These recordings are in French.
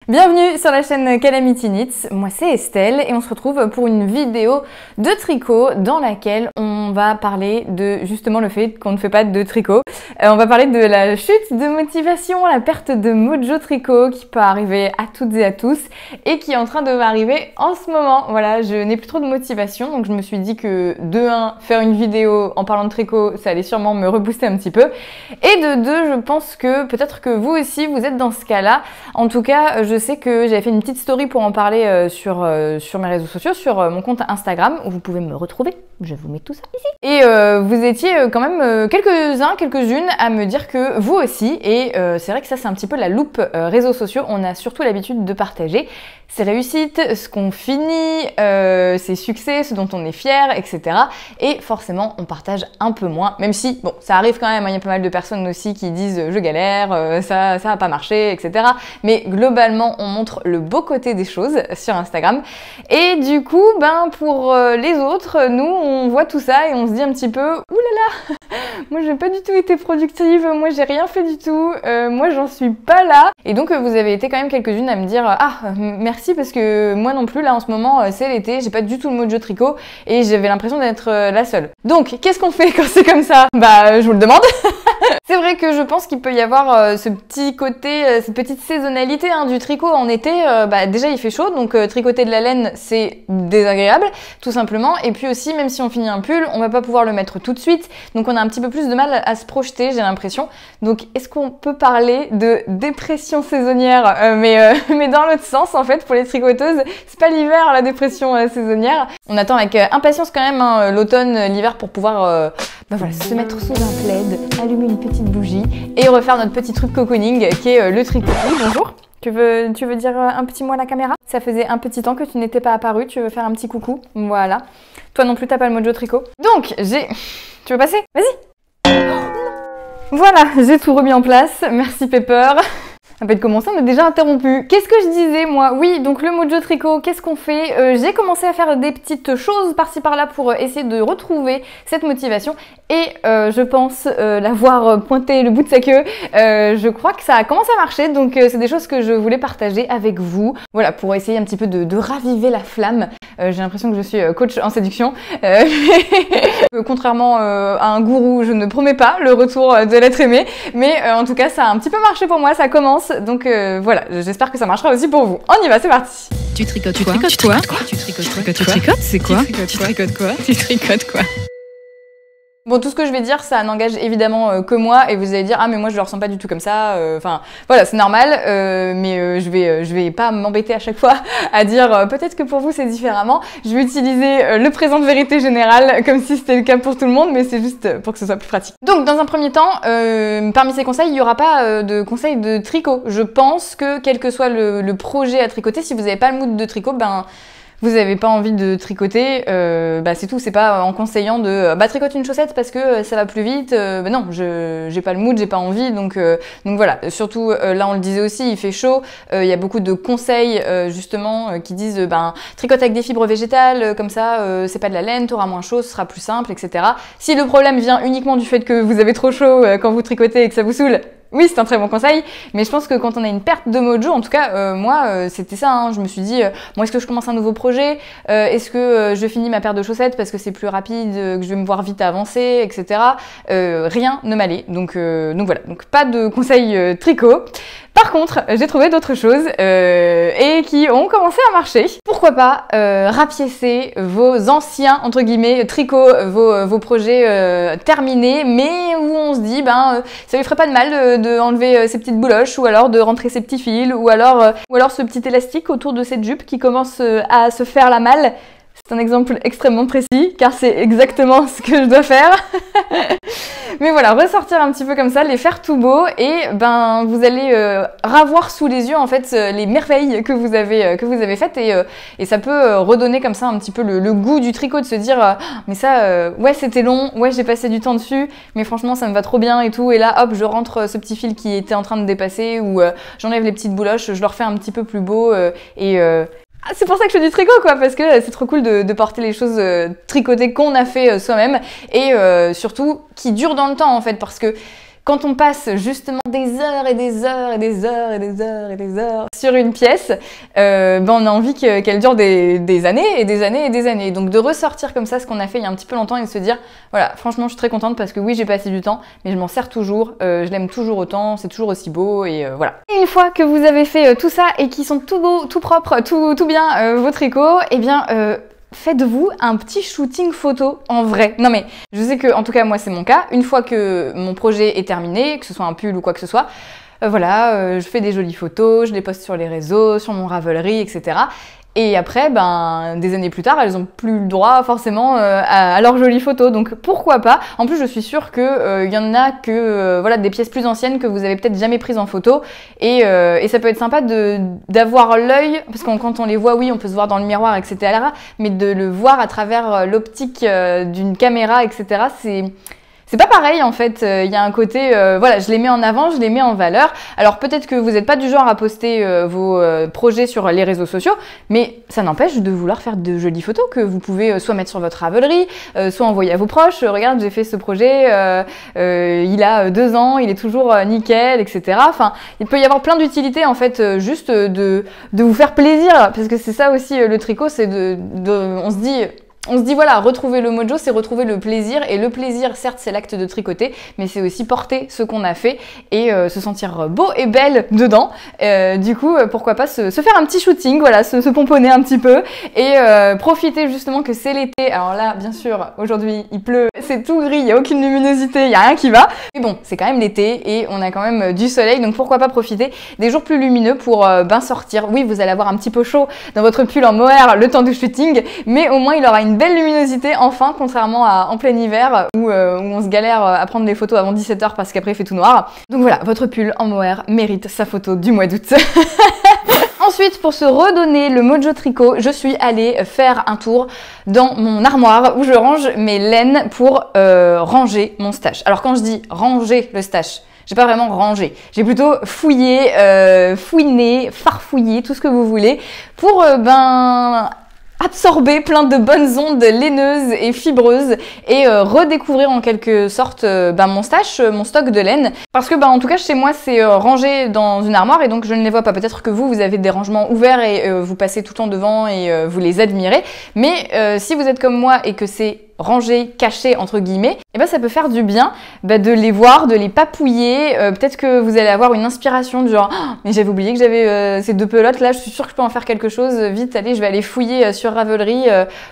Bienvenue sur la chaîne Calamity Knits, moi c'est Estelle et on se retrouve pour une vidéo de tricot dans laquelle on va parler de justement le fait qu'on ne fait pas de tricot. On va parler de la chute de motivation, la perte de mojo tricot qui peut arriver à toutes et à tous et qui est en train de m'arriver en ce moment. Voilà, je n'ai plus trop de motivation donc je me suis dit que de 1, faire une vidéo en parlant de tricot, ça allait sûrement me rebooster un petit peu. Et de 2, je pense que peut-être que vous aussi vous êtes dans ce cas-là. En tout cas, je sais que j'avais fait une petite story pour en parler sur mes réseaux sociaux, sur mon compte Instagram, où vous pouvez me retrouver. Je vous mets tout ça ici. Et vous étiez quand même quelques-unes à me dire que vous aussi. Et c'est vrai que ça, c'est un petit peu la loupe réseaux sociaux. On a surtout l'habitude de partager ses réussites, ce qu'on finit, ses succès, ce dont on est fier, etc. Et forcément, on partage un peu moins, même si, bon, ça arrive quand même, il y a pas mal de personnes aussi qui disent « je galère, ça va pas marcher, etc. » Mais globalement, on montre le beau côté des choses sur Instagram. Et du coup, ben, pour les autres, nous, on voit tout ça et on se dit un petit peu « ouh là là, moi j'ai pas du tout été productive, moi j'ai rien fait du tout, moi j'en suis pas là. » Et donc, vous avez été quand même quelques-unes à me dire « ah, merci parce que moi non plus, là en ce moment, c'est l'été, j'ai pas du tout le mojo tricot et j'avais l'impression d'être la seule. » Donc, qu'est-ce qu'on fait quand c'est comme ça? Bah, je vous le demande. C'est vrai que je pense qu'il peut y avoir ce petit côté, cette petite saisonnalité du tricot en été. Bah, déjà il fait chaud, donc tricoter de la laine c'est désagréable, tout simplement. Et puis aussi, même si on finit un pull, on va pas pouvoir le mettre tout de suite, donc on a un petit peu plus de mal à se projeter, j'ai l'impression. Donc est-ce qu'on peut parler de dépression saisonnière, mais dans l'autre sens en fait pour les tricoteuses, c'est pas l'hiver la dépression saisonnière. On attend avec impatience quand même l'automne, l'hiver pour pouvoir bah voilà, se mettre sous un plaid, allumer une petite bougie et refaire notre petit truc cocooning qui est le tricot. Oui, bonjour. Tu veux dire un petit mot à la caméra? Ça faisait un petit temps que tu n'étais pas apparu, tu veux faire un petit coucou? Voilà. Toi non plus t'as pas le mojo tricot. Donc, Tu veux passer? Vas-y. Voilà, j'ai tout remis en place. Merci Pepper. À peine commencé, on a déjà interrompu. Qu'est-ce que je disais moi? Oui, donc le mojo tricot, qu'est-ce qu'on fait? J'ai commencé à faire des petites choses par-ci par-là pour essayer de retrouver cette motivation et je pense l'avoir pointé le bout de sa queue. Je crois que ça a commencé à marcher, donc c'est des choses que je voulais partager avec vous. Voilà, pour essayer un petit peu de raviver la flamme. J'ai l'impression que je suis coach en séduction. Contrairement à un gourou, je ne promets pas le retour de l'être aimé, mais en tout cas ça a un petit peu marché pour moi, ça commence. Donc voilà, j'espère que ça marchera aussi pour vous. On y va, c'est parti. Tu tricotes quoi? Tu tricotes quoi? Tu tricotes? C'est quoi? Tu tricotes quoi? Tu tricotes quoi? Bon, tout ce que je vais dire, ça n'engage évidemment que moi, et vous allez dire « ah mais moi je le ressens pas du tout comme ça », enfin voilà, c'est normal, mais je vais pas m'embêter à chaque fois à dire peut-être que pour vous c'est différemment. Je vais utiliser le présent de vérité générale comme si c'était le cas pour tout le monde, mais c'est juste pour que ce soit plus pratique. Donc dans un premier temps, parmi ces conseils, il n'y aura pas de conseils de tricot. Je pense que quel que soit le projet à tricoter, si vous n'avez pas le mood de tricot, ben vous n'avez pas envie de tricoter, bah c'est tout, c'est pas en conseillant de tricote une chaussette parce que ça va plus vite, bah non, j'ai pas le mood, j'ai pas envie, donc voilà, surtout là on le disait aussi, il fait chaud, il y a beaucoup de conseils justement qui disent tricote avec des fibres végétales, comme ça c'est pas de la laine, t'auras moins chaud, ce sera plus simple, etc. Si le problème vient uniquement du fait que vous avez trop chaud quand vous tricotez et que ça vous saoule, oui, c'est un très bon conseil, mais je pense que quand on a une perte de mojo, en tout cas, moi, c'était ça, hein, je me suis dit, bon, est-ce que je commence un nouveau projet? Est-ce que je finis ma paire de chaussettes parce que c'est plus rapide, que je vais me voir vite avancer, etc. Rien ne m'allait, donc voilà, donc pas de conseil tricot. Par contre, j'ai trouvé d'autres choses et qui ont commencé à marcher. Pourquoi pas rapiécer vos anciens, entre guillemets, tricots, vos projets terminés, mais où on se dit, ça lui ferait pas de mal de enlever ces petites bouloches, ou alors de rentrer ces petits fils, ou alors ce petit élastique autour de cette jupe qui commence à se faire la malle. C'est un exemple extrêmement précis, car c'est exactement ce que je dois faire. Mais voilà, ressortir un petit peu comme ça, les faire tout beau, et vous allez ravoir sous les yeux en fait les merveilles que vous avez faites, et ça peut redonner comme ça un petit peu le goût du tricot, de se dire mais ça, ouais c'était long, ouais j'ai passé du temps dessus, mais franchement ça me va trop bien et tout, et là hop je rentre ce petit fil qui était en train de dépasser, ou j'enlève les petites bouloches, je le refais un petit peu plus beau, c'est pour ça que je fais du tricot, quoi, parce que c'est trop cool de porter les choses tricotées qu'on a fait soi-même, et surtout qui durent dans le temps en fait, parce que quand on passe justement des heures et des heures et des heures et des heures et des heures sur une pièce, on a envie qu'elle dure des années et des années et des années. Donc de ressortir comme ça ce qu'on a fait il y a un petit peu longtemps et de se dire, voilà, franchement je suis très contente parce que oui j'ai passé du temps, mais je m'en sers toujours, je l'aime toujours autant, c'est toujours aussi beau et voilà. Et une fois que vous avez fait tout ça et qu'ils sont tout beaux, tout propres, tout bien vos tricots, eh bien faites-vous un petit shooting photo en vrai. Non mais je sais que en tout cas moi c'est mon cas. Une fois que mon projet est terminé, que ce soit un pull ou quoi que ce soit, je fais des jolies photos, je les poste sur les réseaux, sur mon Ravelry, etc. Et après, des années plus tard, elles ont plus le droit forcément à leurs jolies photos. Donc pourquoi pas. En plus, je suis sûre que y en a que des pièces plus anciennes que vous avez peut-être jamais prises en photo. Et ça peut être sympa d'avoir l'œil, parce que quand on les voit, oui, on peut se voir dans le miroir, etc. Mais de le voir à travers l'optique d'une caméra, etc. C'est pas pareil en fait, il y a un côté, je les mets en avant, je les mets en valeur. Alors peut-être que vous n'êtes pas du genre à poster vos projets sur les réseaux sociaux, mais ça n'empêche de vouloir faire de jolies photos que vous pouvez soit mettre sur votre Ravelry, soit envoyer à vos proches. Regarde, j'ai fait ce projet, il a 2 ans, il est toujours nickel, etc. Enfin, il peut y avoir plein d'utilités en fait, juste de vous faire plaisir, parce que c'est ça aussi le tricot, c'est on se dit voilà, retrouver le mojo, c'est retrouver le plaisir. Et le plaisir, certes, c'est l'acte de tricoter, mais c'est aussi porter ce qu'on a fait et se sentir beau et belle dedans. Du coup, pourquoi pas se faire un petit shooting, voilà, se pomponner un petit peu et profiter justement que c'est l'été. Alors là, bien sûr, aujourd'hui, il pleut, c'est tout gris, il n'y a aucune luminosité, il n'y a rien qui va. Mais bon, c'est quand même l'été et on a quand même du soleil, donc pourquoi pas profiter des jours plus lumineux pour sortir. Oui, vous allez avoir un petit peu chaud dans votre pull en mohair le temps du shooting, mais au moins il aura une belle luminosité enfin, contrairement à en plein hiver où on se galère à prendre les photos avant 17 h parce qu'après il fait tout noir. Donc voilà, votre pull en mohair mérite sa photo du mois d'août. Ensuite, pour se redonner le mojo tricot, je suis allée faire un tour dans mon armoire où je range mes laines pour ranger mon stash. Alors quand je dis ranger le stash, j'ai pas vraiment rangé, j'ai plutôt fouillé, fouiné, farfouillé, tout ce que vous voulez pour absorber plein de bonnes ondes laineuses et fibreuses et redécouvrir en quelque sorte mon stash, mon stock de laine. Parce que en tout cas chez moi c'est rangé dans une armoire et donc je ne les vois pas. Peut-être que vous avez des rangements ouverts et vous passez tout le temps devant et vous les admirez. Mais si vous êtes comme moi et que c'est rangé, caché entre guillemets, et ça peut faire du bien de les voir, de les papouiller. Peut-être que vous allez avoir une inspiration du genre mais j'avais oublié que j'avais ces 2 pelotes là, je suis sûre que je peux en faire quelque chose, vite allez je vais aller fouiller sur Ravelry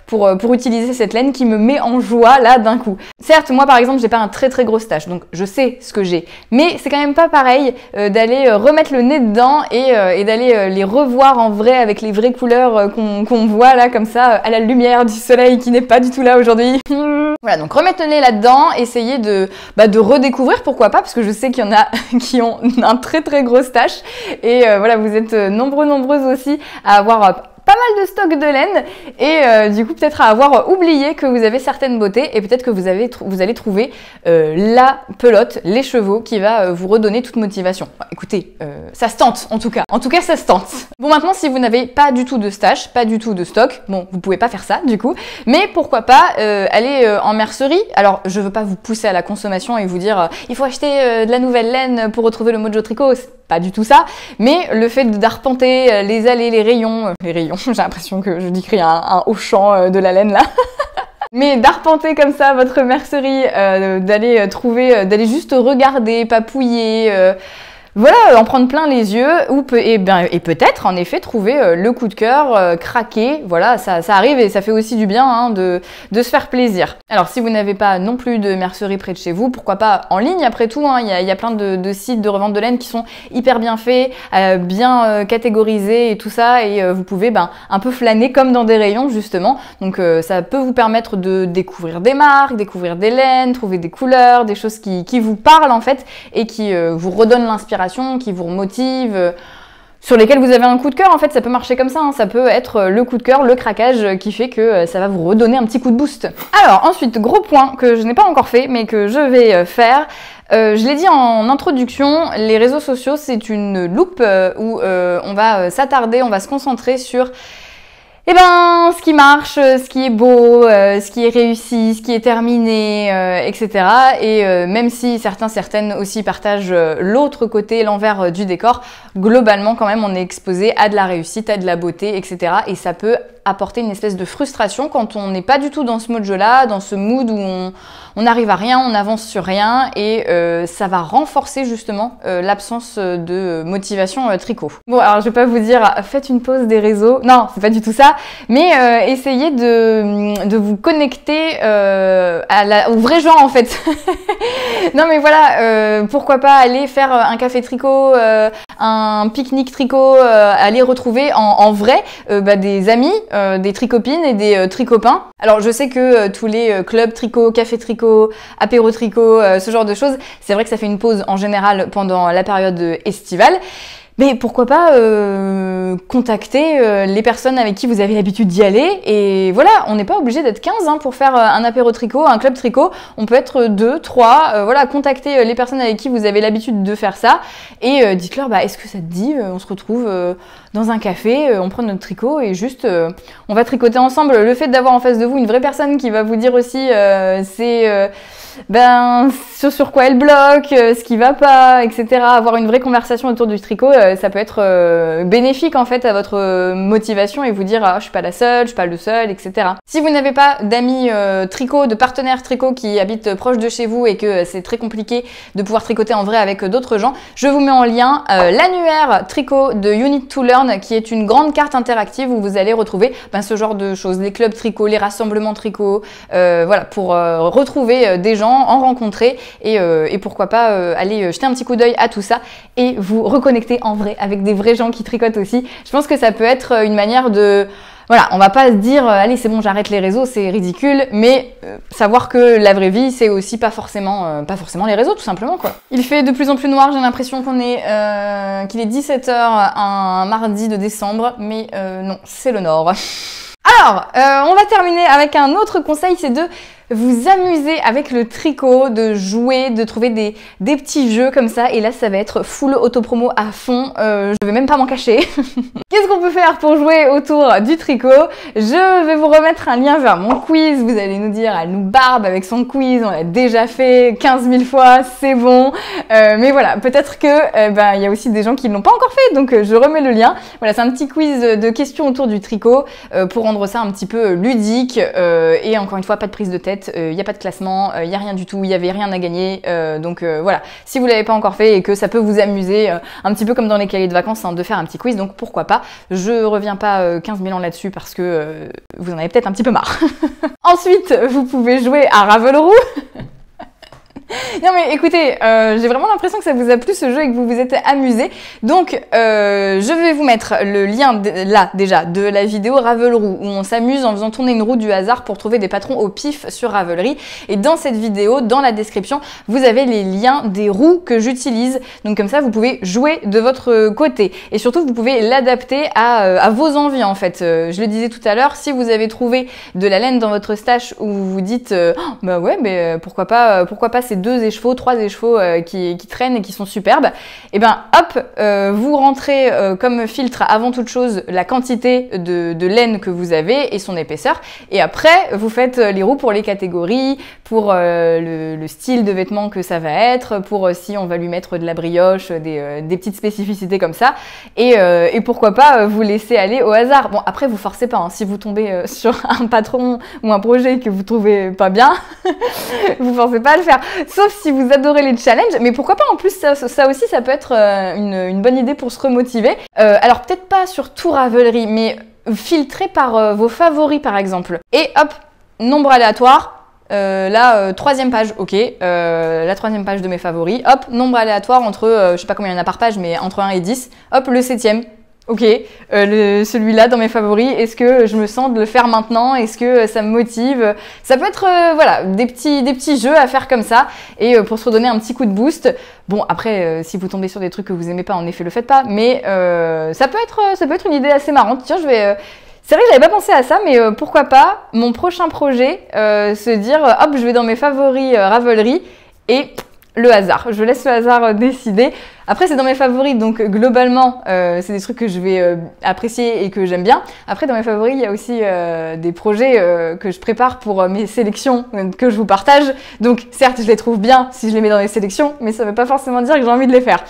pour utiliser cette laine qui me met en joie là d'un coup. Certes moi par exemple j'ai pas un très gros stash donc je sais ce que j'ai, mais c'est quand même pas pareil d'aller remettre le nez dedans et d'aller les revoir en vrai avec les vraies couleurs qu'on voit là comme ça à la lumière du soleil qui n'est pas du tout là aujourd'hui. Voilà, donc remettre le nez là-dedans, essayez de redécouvrir, pourquoi pas, parce que je sais qu'il y en a qui ont un très gros stash et vous êtes nombreuses aussi à avoir pas mal de stock de laine et du coup peut-être à avoir oublié que vous avez certaines beautés et peut-être que vous allez trouver la pelote, les chevaux qui va vous redonner toute motivation. Écoutez, ça se tente en tout cas ça se tente. Bon maintenant si vous n'avez pas du tout de stash, pas du tout de stock, bon vous pouvez pas faire ça du coup, mais pourquoi pas aller en mercerie. Alors je veux pas vous pousser à la consommation et vous dire il faut acheter de la nouvelle laine pour retrouver le mojo tricot, pas du tout ça, mais le fait d'arpenter les allées, les rayons, j'ai l'impression que je décris un Auchan de la laine là. Mais d'arpenter comme ça votre mercerie, d'aller juste regarder, papouiller, en prendre plein les yeux et peut-être en effet trouver le coup de cœur, craquer, voilà, ça arrive et ça fait aussi du bien de se faire plaisir. Alors si vous n'avez pas non plus de mercerie près de chez vous, pourquoi pas en ligne après tout, il y a plein de sites de revente de laine qui sont hyper bien faits, bien catégorisés et tout ça et vous pouvez un peu flâner comme dans des rayons justement, donc ça peut vous permettre de découvrir des marques, découvrir des laines, trouver des couleurs, des choses qui vous parlent en fait et qui vous redonnent l'inspiration, qui vous motive, sur lesquels vous avez un coup de cœur. En fait ça peut marcher comme ça, ça peut être le coup de cœur, le craquage qui fait que ça va vous redonner un petit coup de boost. Alors ensuite, gros point que je n'ai pas encore fait mais que je vais faire, je l'ai dit en introduction, les réseaux sociaux c'est une loupe où on va s'attarder, on va se concentrer sur Eh ben, ce qui marche, ce qui est beau, ce qui est réussi, ce qui est terminé, etc. Et même si certaines aussi partagent l'autre côté, l'envers du décor, globalement quand même on est exposé à de la réussite, à de la beauté, etc. Et ça peut apporter une espèce de frustration quand on n'est pas du tout dans ce mode jeu-là, dans ce mood où on n'arrive à rien, on n'avance sur rien et ça va renforcer justement l'absence de motivation tricot. Bon, alors je vais pas vous dire faites une pause des réseaux, non, c'est pas du tout ça, mais essayez de vous connecter aux vrais gens en fait. Non mais voilà, pourquoi pas aller faire un café tricot, un pique-nique tricot, aller retrouver en vrai des amis, des tricopines et des tricopains. Alors je sais que tous les clubs tricot, café tricot, apéro tricot, ce genre de choses, c'est vrai que ça fait une pause en général pendant la période estivale. Mais pourquoi pas contacter les personnes avec qui vous avez l'habitude d'y aller. Et voilà, on n'est pas obligé d'être 15 pour faire un apéro tricot, un club tricot. On peut être 2, 3. Voilà, contactez les personnes avec qui vous avez l'habitude de faire ça. Et dites-leur, est-ce que ça te dit, on se retrouve dans un café, on prend notre tricot et juste on va tricoter ensemble. Le fait d'avoir en face de vous une vraie personne qui va vous dire aussi sur quoi elle bloque, ce qui va pas, etc. Avoir une vraie conversation autour du tricot, ça peut être bénéfique en fait à votre motivation et vous dire je suis pas la seule, je suis pas le seul, etc. Si vous n'avez pas d'amis tricot, de partenaires tricot qui habitent proche de chez vous et que c'est très compliqué de pouvoir tricoter en vrai avec d'autres gens, je vous mets en lien l'annuaire tricot de You Need to Learn qui est une grande carte interactive où vous allez retrouver ce genre de choses, les clubs tricot, les rassemblements tricot, voilà, pour retrouver des gens, en rencontrer et pourquoi pas aller jeter un petit coup d'œil à tout ça et vous reconnecter en vrai avec des vrais gens qui tricotent aussi. Je pense que ça peut être une manière de... Voilà, on va pas se dire allez c'est bon j'arrête les réseaux, c'est ridicule, mais savoir que la vraie vie c'est aussi pas forcément les réseaux tout simplement quoi. Il fait de plus en plus noir, j'ai l'impression qu'il est 17h un mardi de décembre, mais non, c'est le nord. Alors, on va terminer avec un autre conseil, c'est de vous amuser avec le tricot, de jouer, de trouver des petits jeux comme ça. Et là, ça va être full autopromo à fond. Je vais même pas m'en cacher. Qu'est-ce qu'on peut faire pour jouer autour du tricot? Je vais vous remettre un lien vers mon quiz. Vous allez nous dire, elle nous barbe avec son quiz. On l'a déjà fait 15 000 fois, c'est bon. Mais voilà, peut-être que il y a aussi des gens qui ne l'ont pas encore fait. Donc, je remets le lien. Voilà, c'est un petit quiz de questions autour du tricot pour rendre ça un petit peu ludique. Et encore une fois, pas de prise de tête. Il n'y a pas de classement, il n'y a rien du tout, il n'y avait rien à gagner. Donc voilà, si vous ne l'avez pas encore fait et que ça peut vous amuser, un petit peu comme dans les cahiers de vacances, de faire un petit quiz, donc pourquoi pas. Je reviens pas 15 000 ans là-dessus parce que vous en avez peut-être un petit peu marre. Ensuite, vous pouvez jouer à Ravelry. Non mais écoutez, j'ai vraiment l'impression que ça vous a plu ce jeu et que vous vous êtes amusé. Donc je vais vous mettre le lien là déjà de la vidéo Ravelry où on s'amuse en faisant tourner une roue du hasard pour trouver des patrons au pif sur Ravelry. Et dans cette vidéo, dans la description, vous avez les liens des roues que j'utilise. Donc comme ça, vous pouvez jouer de votre côté. Et surtout, vous pouvez l'adapter à vos envies en fait. Je le disais tout à l'heure, si vous avez trouvé de la laine dans votre stash où vous vous dites bah ouais, mais pourquoi pas ces 2 écheveaux, 3 écheveaux qui traînent et qui sont superbes, et ben hop, vous rentrez comme filtre avant toute chose la quantité de laine que vous avez et son épaisseur, et après vous faites les roues pour les catégories, pour le style de vêtements que ça va être, pour si on va lui mettre de la brioche, des petites spécificités comme ça, et pourquoi pas vous laisser aller au hasard. Bon après vous forcez pas, hein, si vous tombez sur un patron ou un projet que vous trouvez pas bien, vous forcez pas à le faire. Sauf si vous adorez les challenges, mais pourquoi pas en plus ça aussi ça peut être une bonne idée pour se remotiver. Alors peut-être pas sur tout Ravelry, mais filtrer par vos favoris par exemple. Et hop, nombre aléatoire, là 3e page, ok, la 3e page de mes favoris, hop, nombre aléatoire entre, je sais pas combien il y en a par page, mais entre 1 et 10, hop, le 7e. Ok, celui-là dans mes favoris, est-ce que je me sens de le faire maintenant? Est-ce que ça me motive? Ça peut être voilà, des petits jeux à faire comme ça et pour se redonner un petit coup de boost. Bon après si vous tombez sur des trucs que vous aimez pas, en effet le faites pas, mais ça peut être une idée assez marrante. Tiens, c'est vrai que j'avais pas pensé à ça, mais pourquoi pas mon prochain projet se dire hop, je vais dans mes favoris Ravelry et le hasard. Je laisse le hasard décider. Après, c'est dans mes favoris, donc globalement, c'est des trucs que je vais apprécier et que j'aime bien. Après, dans mes favoris, il y a aussi des projets que je prépare pour mes sélections que je vous partage. Donc, certes, je les trouve bien si je les mets dans les sélections, mais ça ne veut pas forcément dire que j'ai envie de les faire.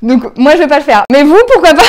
Donc, moi, je vais pas le faire. Mais vous, pourquoi pas?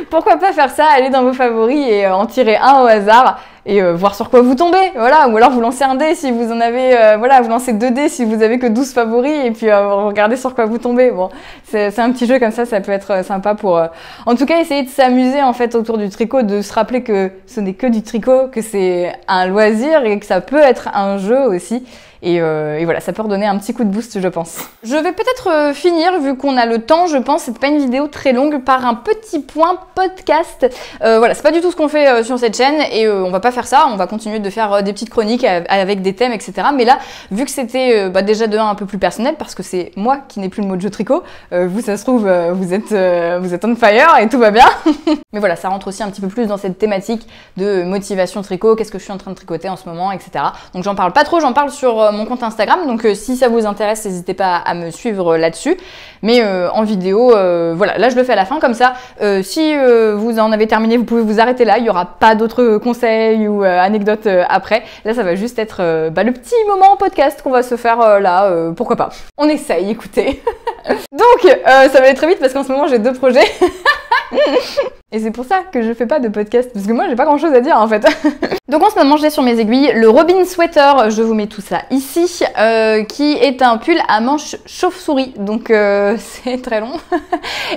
Pourquoi pas faire ça, aller dans vos favoris et en tirer un au hasard et voir sur quoi vous tombez, voilà, ou alors vous lancez un dé si vous en avez, voilà, vous lancez 2 dés si vous avez que 12 favoris et puis regardez sur quoi vous tombez. Bon, c'est un petit jeu comme ça peut être sympa pour, en tout cas, essayer de s'amuser en fait autour du tricot, de se rappeler que ce n'est que du tricot, que c'est un loisir et que ça peut être un jeu aussi. Et voilà, ça peut redonner un petit coup de boost, je pense. Je vais peut-être finir, vu qu'on a le temps, je pense, c'est pas une vidéo très longue, par un petit point podcast. Voilà, c'est pas du tout ce qu'on fait sur cette chaîne, et on va pas faire ça, on va continuer de faire des petites chroniques avec des thèmes, etc. Mais là, vu que c'était déjà de un peu plus personnel, parce que c'est moi qui n'ai plus le mojo tricot, vous, ça se trouve, vous êtes on fire et tout va bien. Mais voilà, ça rentre aussi un petit peu plus dans cette thématique de motivation tricot, qu'est-ce que je suis en train de tricoter en ce moment, etc. Donc j'en parle pas trop, j'en parle sur mon compte Instagram, donc si ça vous intéresse, n'hésitez pas à me suivre là-dessus. Mais en vidéo, voilà, là je le fais à la fin, comme ça, si vous en avez terminé, vous pouvez vous arrêter là, il n'y aura pas d'autres conseils ou anecdotes après. Là, ça va juste être le petit moment podcast qu'on va se faire là, pourquoi pas. On essaye, écoutez. Donc, ça va aller très vite parce qu'en ce moment, j'ai 2 projets. Et c'est pour ça que je fais pas de podcast, parce que moi j'ai pas grand chose à dire en fait. Donc en ce moment j'ai sur mes aiguilles le Robin Sweater, je vous mets tout ça ici, qui est un pull à manches chauve-souris, donc c'est très long.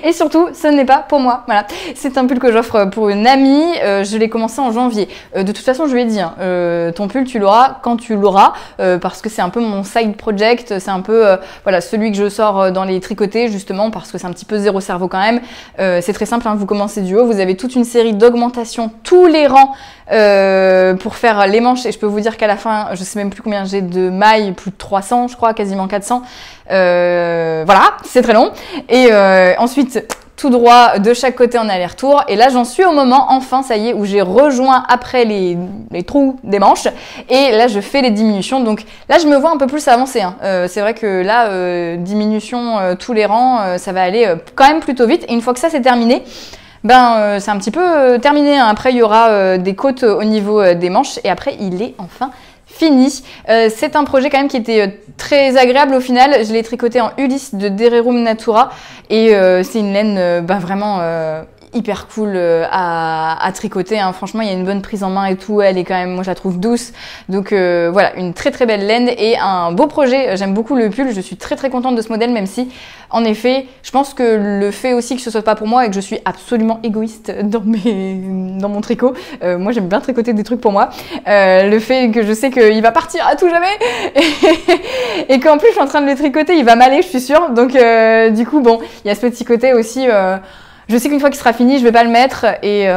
Et surtout ce n'est pas pour moi, voilà. C'est un pull que j'offre pour une amie, je l'ai commencé en janvier. De toute façon je lui ai dit, hein, ton pull tu l'auras quand tu l'auras, parce que c'est un peu mon side project, c'est un peu voilà, celui que je sors dans les tricotés justement, parce que c'est un petit peu zéro cerveau quand même. C'est très simple, hein, vous commencez du haut, vous avez toute une série d'augmentations, tous les rangs pour faire les manches, et je peux vous dire qu'à la fin, je sais même plus combien j'ai de mailles, plus de 300 je crois, quasiment 400, voilà, c'est très long, et ensuite tout droit de chaque côté en aller-retour, et là j'en suis au moment, enfin ça y est, où j'ai rejoint après les trous des manches, et là je fais les diminutions, donc là je me vois un peu plus avancer, hein. C'est vrai que là, diminution tous les rangs, ça va aller quand même plutôt vite, et une fois que ça c'est terminé, c'est un petit peu terminé, hein. Après il y aura des côtes au niveau des manches, et après il est enfin fini. C'est un projet quand même qui était très agréable au final. Je l'ai tricoté en Ulysse de Dererum Natura, et c'est une laine vraiment hyper cool à tricoter, hein. Franchement il y a une bonne prise en main et tout, elle est quand même, moi je la trouve douce, donc voilà, une très très belle laine et un beau projet. J'aime beaucoup le pull, je suis très très contente de ce modèle, même si en effet je pense que le fait aussi que ce soit pas pour moi et que je suis absolument égoïste dans mon tricot, moi j'aime bien tricoter des trucs pour moi, le fait que je sais qu'il va partir à tout jamais et qu'en plus je suis en train de le tricoter, il va m'aller, je suis sûre, donc du coup bon, il y a ce petit côté aussi, je sais qu'une fois qu'il sera fini, je vais pas le mettre, et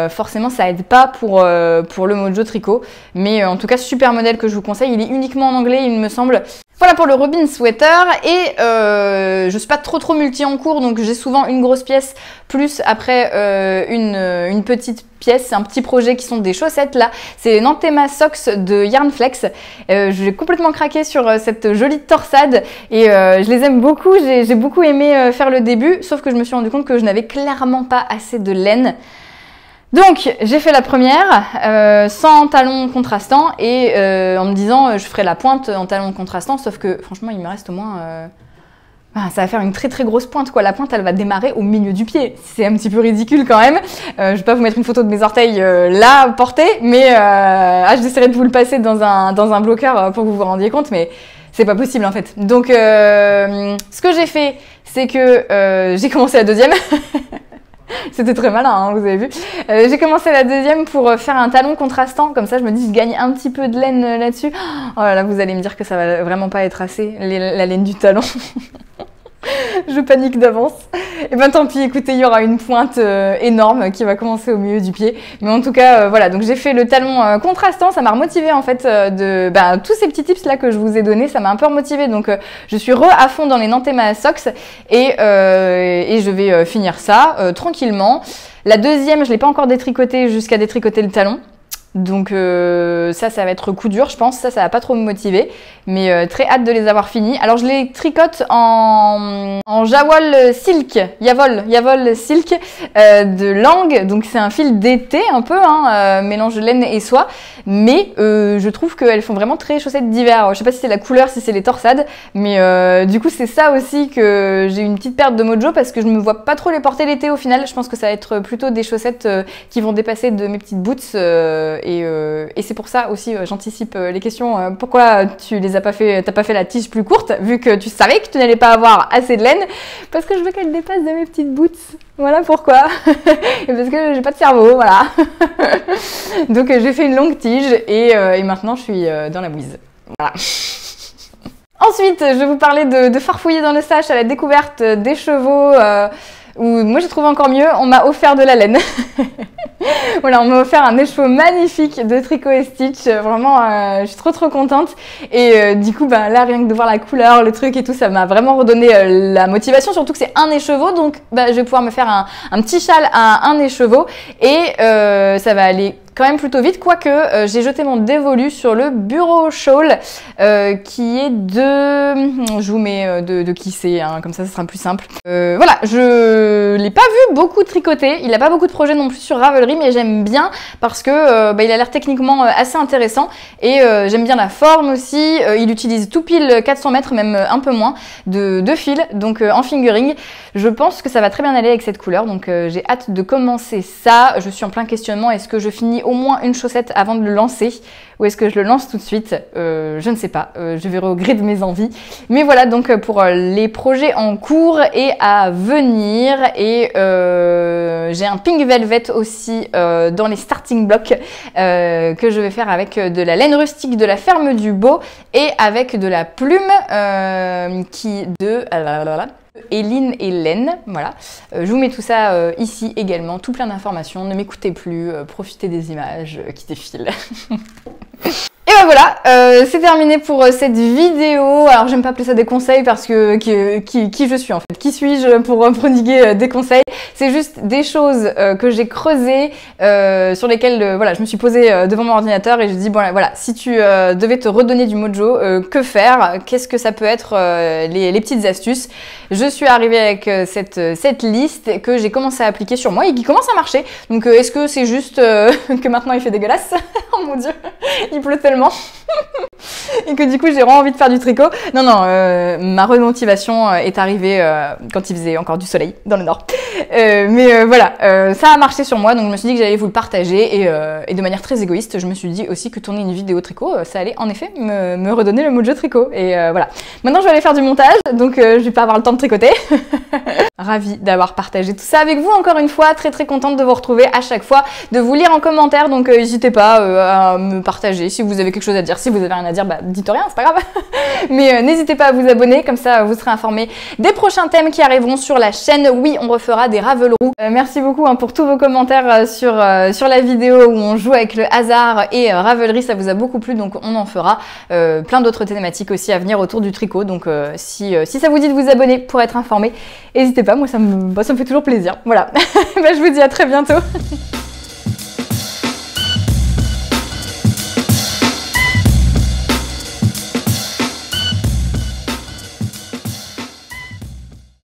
forcément ça aide pas pour le mojo tricot, mais en tout cas super modèle que je vous conseille. Il est uniquement en anglais il me semble. Voilà pour le Robin Sweater, et je suis pas trop multi en cours, donc j'ai souvent une grosse pièce plus après une petite pièce. C'est un petit projet qui sont des chaussettes là, c'est les Nantema Socks de Yarnflex. J'ai complètement craqué sur cette jolie torsade, et je les aime beaucoup, j'ai beaucoup aimé faire le début, sauf que je me suis rendu compte que je n'avais clairement pas assez de laine. Donc j'ai fait la première sans talons contrastants, et en me disant je ferai la pointe en talons contrastants, sauf que franchement il me reste au moins ça va faire une très très grosse pointe quoi. La pointe elle va démarrer au milieu du pied, c'est un petit peu ridicule quand même. Je vais pas vous mettre une photo de mes orteils là portés, mais j'essaierai de vous le passer dans un bloqueur pour que vous vous rendiez compte, mais c'est pas possible en fait. Donc ce que j'ai fait, c'est que j'ai commencé la deuxième. C'était très malin, hein, vous avez vu. J'ai commencé la deuxième pour faire un talon contrastant, comme ça je me dis je gagne un petit peu de laine là-dessus. Oh là là, vous allez me dire que ça va vraiment pas être assez, la laine du talon. Je panique d'avance. Et ben tant pis, écoutez, il y aura une pointe énorme qui va commencer au milieu du pied. Mais en tout cas, voilà, donc j'ai fait le talon contrastant, ça m'a remotivé en fait tous ces petits tips là que je vous ai donnés, ça m'a un peu remotivé. Donc je suis à fond dans les Nantema Socks, et je vais finir ça tranquillement. La deuxième, je l'ai pas encore détricotée jusqu'à détricoter le talon. Donc ça va être coup dur, je pense. Ça va pas trop me motiver. Mais très hâte de les avoir finis. Alors je les tricote en Jawol Silk, Yavol Silk de Lang. Donc c'est un fil d'été un peu, hein, mélange laine et soie. Mais je trouve qu'elles font vraiment très chaussettes d'hiver. Je sais pas si c'est la couleur, si c'est les torsades. Mais du coup c'est ça aussi que j'ai une petite perte de mojo parce que je me vois pas trop les porter l'été au final. Je pense que ça va être plutôt des chaussettes qui vont dépasser de mes petites boots. Et c'est pour ça aussi, j'anticipe les questions. Pourquoi tu les as pas fait, t'as pas fait la tige plus courte, vu que tu savais que tu n'allais pas avoir assez de laine? Parce que je veux qu'elle dépasse de mes petites boots. Voilà pourquoi. Et parce que j'ai pas de cerveau, voilà. Donc j'ai fait une longue tige et maintenant je suis dans la mouise. Voilà. Ensuite, je vais vous parler de farfouiller dans le sac à la découverte des chevaux. Où moi j'ai trouvé encore mieux, on m'a offert de la laine. Voilà, on m'a offert un écheveau magnifique de Tricot et Stitch. Vraiment, je suis trop contente. Et du coup, là, rien que de voir la couleur, le truc et tout, ça m'a vraiment redonné la motivation. Surtout que c'est un écheveau, donc je vais pouvoir me faire un petit châle à un écheveau. Et ça va aller quand même plutôt vite, quoique j'ai jeté mon dévolu sur le bureau shawl qui est je vous mets de qui c'est, hein, comme ça sera plus simple. Voilà, je l'ai pas vu beaucoup tricoter, il a pas beaucoup de projets non plus sur Ravelry, mais j'aime bien parce que il a l'air techniquement assez intéressant et j'aime bien la forme aussi. Il utilise tout pile 400 mètres, même un peu moins de fil, donc en fingering. Je pense que ça va très bien aller avec cette couleur, donc j'ai hâte de commencer ça. Je suis en plein questionnement, est-ce que je finis au moins une chaussette avant de le lancer ou est-ce que je le lance tout de suite? Je ne sais pas, je verrai au gré de mes envies. Mais voilà donc pour les projets en cours et à venir. Et j'ai un pink velvet aussi dans les starting blocks que je vais faire avec de la laine rustique de la ferme du Beau et avec de la plume Eline et Laine, voilà. Je vous mets tout ça ici également, tout plein d'informations. Ne m'écoutez plus, profitez des images qui défilent. Et voilà, c'est terminé pour cette vidéo. Alors j'aime pas appeler ça des conseils parce que qui je suis en fait? Qui suis-je pour prodiguer des conseils? C'est juste des choses que j'ai creusées, sur lesquelles voilà, je me suis posée devant mon ordinateur et je dis bon voilà, si tu devais te redonner du mojo, que faire? Qu'est-ce que ça peut être les petites astuces? Je suis arrivée avec cette liste que j'ai commencé à appliquer sur moi et qui commence à marcher. Donc est-ce que c'est juste que maintenant il fait dégueulasse? Oh mon dieu, il pleut tellement et que du coup j'ai vraiment envie de faire du tricot. Non, ma remotivation est arrivée quand il faisait encore du soleil dans le nord. Mais voilà, ça a marché sur moi, donc je me suis dit que j'allais vous le partager et de manière très égoïste, je me suis dit aussi que tourner une vidéo tricot, ça allait en effet me redonner le mojo tricot. Et voilà. Maintenant je vais aller faire du montage, donc je vais pas avoir le temps de tricoter. Ravie d'avoir partagé tout ça avec vous encore une fois, très contente de vous retrouver à chaque fois, de vous lire en commentaire, donc n'hésitez pas à me partager si vous avez quelque chose à dire. Si vous avez rien à dire, dites rien, c'est pas grave. Mais n'hésitez pas à vous abonner, comme ça vous serez informés des prochains thèmes qui arriveront sur la chaîne. Oui, on refera des Ravelry. Merci beaucoup pour tous vos commentaires sur la vidéo où on joue avec le hasard et Ravelry, ça vous a beaucoup plu, donc on en fera plein d'autres thématiques aussi à venir autour du tricot. Donc si ça vous dit de vous abonner pour être informé, n'hésitez pas, moi ça me fait toujours plaisir. Voilà, je vous dis à très bientôt.